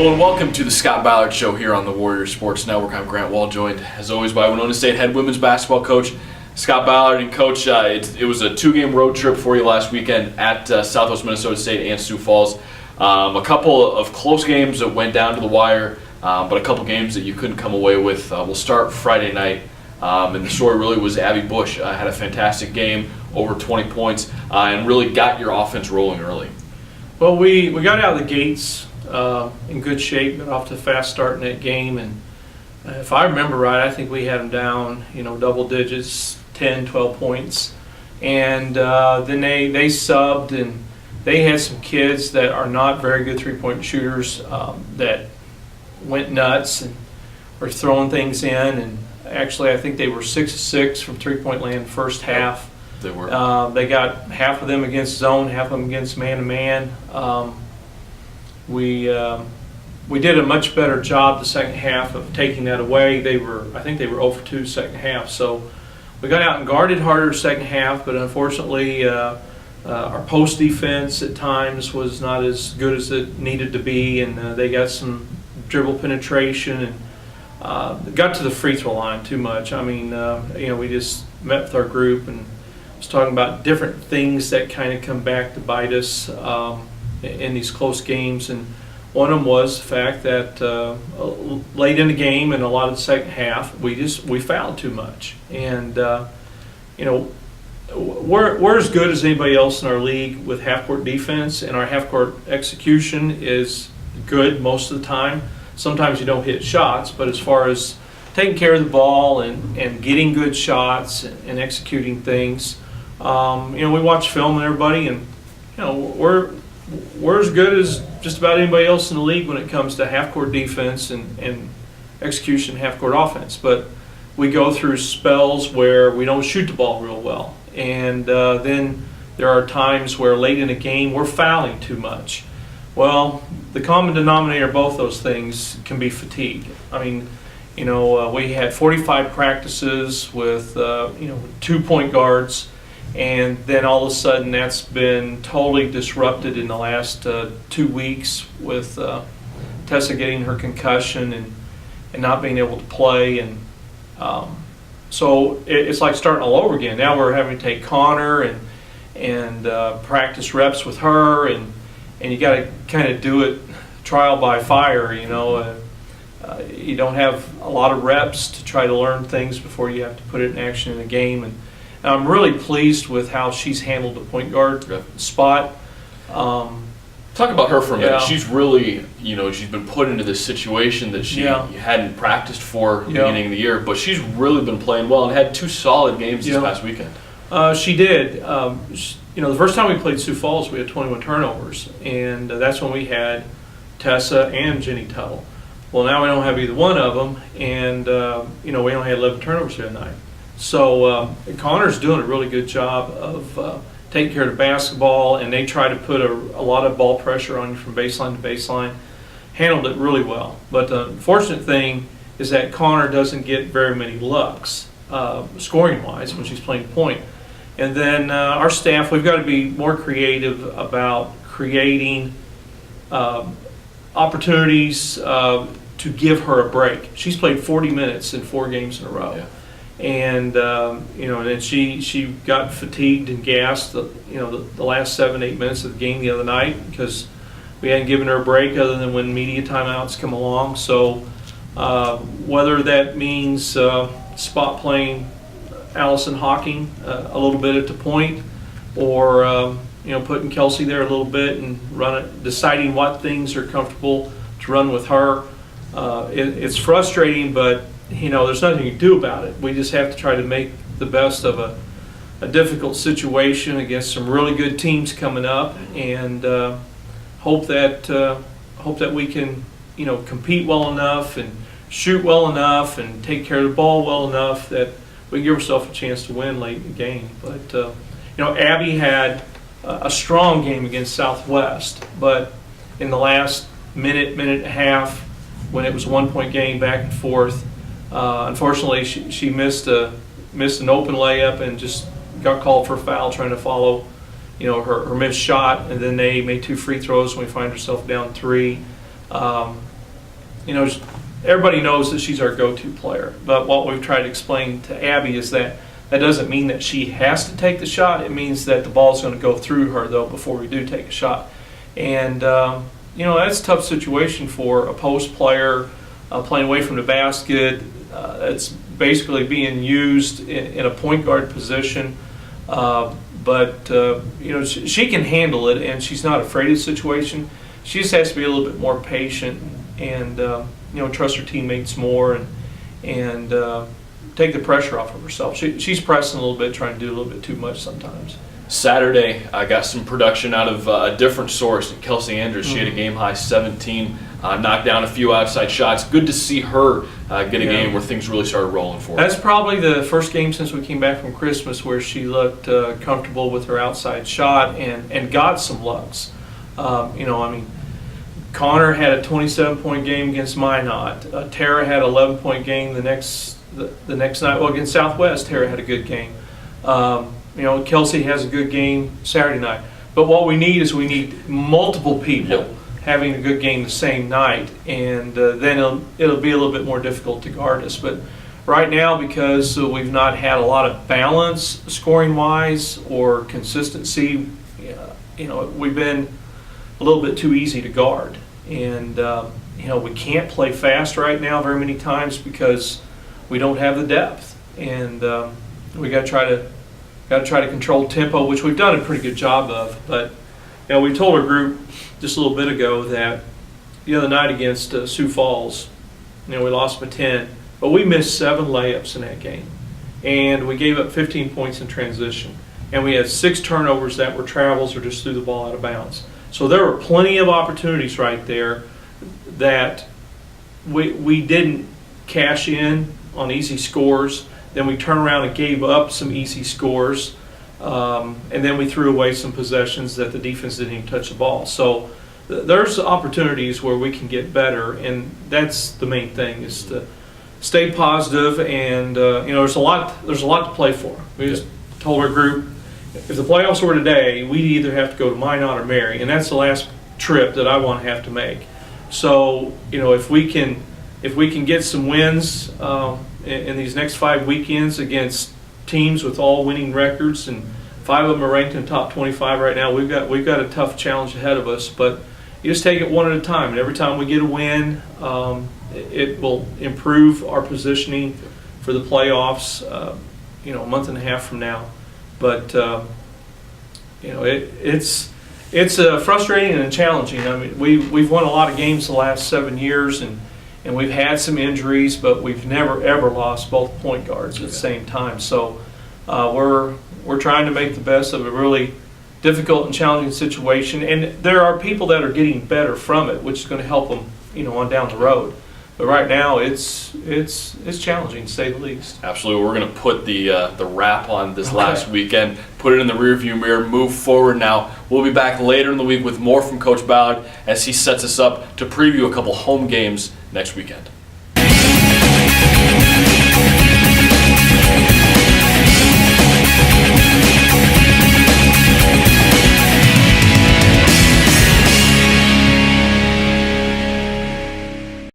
Hello and welcome to the Scott Ballard Show here on the Warrior Sports Network. I'm Grant Wall, joined as always by Winona State head women's basketball coach Scott Ballard. And Coach, it was a two-game road trip for you last weekend at Southwest Minnesota State and Sioux Falls. A couple of close games that went down to the wire, but a couple games that you couldn't come away with. We'll start Friday night, and the story really was Abby Bush had a fantastic game, over 20 points, and really got your offense rolling early. Well, we got out of the gates in good shape, got off to a fast start in that game, and if I remember right, I think we had them down, double digits, 10, 12 points, and then they subbed, and they had some kids that are not very good three-point shooters that went nuts and were throwing things in, and actually I think they were 6-6 from three-point land first half. They were. They got half of them against zone, half of them against man-to-man. We did a much better job the second half of taking that away. I think they were 0 for 2 second half. So we got out and guarded harder second half, but unfortunately our post defense at times was not as good as it needed to be, and they got some dribble penetration and got to the free throw line too much. I mean, we just met with our group and was talking about different things that kind of come back to bite us in these close games, and one of them was the fact that late in the game and a lot of the second half we fouled too much, and we're as good as anybody else in our league with half-court defense, and our half-court execution is good most of the time. Sometimes you don't hit shots, but as far as taking care of the ball and getting good shots and executing things, we watch film and everybody, and we're as good as just about anybody else in the league when it comes to half-court defense and execution half-court offense. But we go through spells where we don't shoot the ball real well. And then there are times where late in a game we're fouling too much. Well, the common denominator of both those things can be fatigue. I mean, we had 45 practices with 2 point guards, and then all of a sudden that's been totally disrupted in the last 2 weeks with Tessa getting her concussion and not being able to play, and so it's like starting all over again. Now we're having to take Connor and practice reps with her, and you got to kind of do it trial by fire. You don't have a lot of reps to try to learn things before you have to put it in action in a game, and I'm really pleased with how she's handled the point guard spot. Talk about her for a minute. Yeah. She's really, she's been put into this situation that she hadn't practiced for the beginning of the year, but she's really been playing well and had 2 solid games this past weekend. She did. The first time we played Sioux Falls, we had 21 turnovers, and that's when we had Tessa and Jenny Tuttle. Well, now we don't have either one of them, and we only had 11 turnovers the other night. So Connor's doing a really good job of taking care of the basketball, and they try to put a lot of ball pressure on you from baseline to baseline. Handled it really well. But the unfortunate thing is that Connor doesn't get very many looks scoring-wise when she's playing point. And then our staff, we've got to be more creative about creating opportunities to give her a break. She's played 40 minutes in 4 games in a row. Yeah. And and then she got fatigued and gassed the last 7-8 minutes of the game the other night because we hadn't given her a break other than when media timeouts come along. So whether that means spot playing Allison Hawking a little bit at the point, or putting Kelsey there a little bit and deciding what things are comfortable to run with her, it's frustrating, but there's nothing you can do about it. We just have to try to make the best of a difficult situation against some really good teams coming up, and hope that we can compete well enough and shoot well enough and take care of the ball well enough that we give ourselves a chance to win late in the game. But Abby had a strong game against Southwest, but in the last minute and a half, when it was a 1-point game back and forth, unfortunately, she missed an open layup and just got called for a foul trying to follow, her missed shot, and then they made 2 free throws and we find ourselves down 3. everybody knows that she's our go-to player. But what we've tried to explain to Abby is that doesn't mean that she has to take the shot. It means that the ball's going to go through her, though, before we do take a shot. And, that's a tough situation for a post player playing away from the basket. It's basically being used in a point guard position. But she can handle it, and she's not afraid of the situation. She just has to be a little bit more patient and trust her teammates more and take the pressure off of herself. She's pressing a little bit, trying to do a little bit too much sometimes. Saturday, I got some production out of a different source. Kelsey Andrews, she had a game-high 17, knocked down a few outside shots. Good to see her get a game where things really started rolling for her. That's probably the first game since we came back from Christmas where she looked comfortable with her outside shot and got some looks. Connor had a 27-point game against Minot. Tara had an 11-point game the next night. Well, against Southwest, Tara had a good game. Kelsey has a good game Saturday night. But what we need multiple people having a good game the same night, and then it'll be a little bit more difficult to guard us. But right now, because we've not had a lot of balance scoring-wise or consistency, we've been a little bit too easy to guard. And we can't play fast right now very many times because we don't have the depth, and we got to try to control tempo, which we've done a pretty good job of. But we told our group just a little bit ago that the other night against Sioux Falls, we lost by 10, but we missed 7 layups in that game, and we gave up 15 points in transition, and we had 6 turnovers that were travels or just threw the ball out of bounds. So there were plenty of opportunities right there that we didn't cash in on easy scores. Then we turned around and gave up some easy scores, and then we threw away some possessions that the defense didn't even touch the ball. So there's opportunities where we can get better, and that's the main thing, is to stay positive. And there's a lot to play for. We just told our group, if the playoffs were today, we'd either have to go to Minot or Mary, and that's the last trip that I want to have to make. So if we can get some wins in these next 5 weekends against teams with all winning records, and 5 of them are ranked in the top 25 right now, we've got a tough challenge ahead of us. But you just take it one at a time, and every time we get a win, it will improve our positioning for the playoffs. A month and a half from now. But it's frustrating and challenging. I mean, we've won a lot of games the last 7 years, and we've had some injuries, but we've never ever lost both point guards at the same time. So we're trying to make the best of a really difficult and challenging situation. And there are people that are getting better from it, which is going to help them, on down the road. But right now, it's challenging, to say the least. Absolutely. We're going to put the wrap on this last weekend, put it in the rearview mirror, move forward now. We'll be back later in the week with more from Coach Ballard as he sets us up to preview a couple home games next weekend.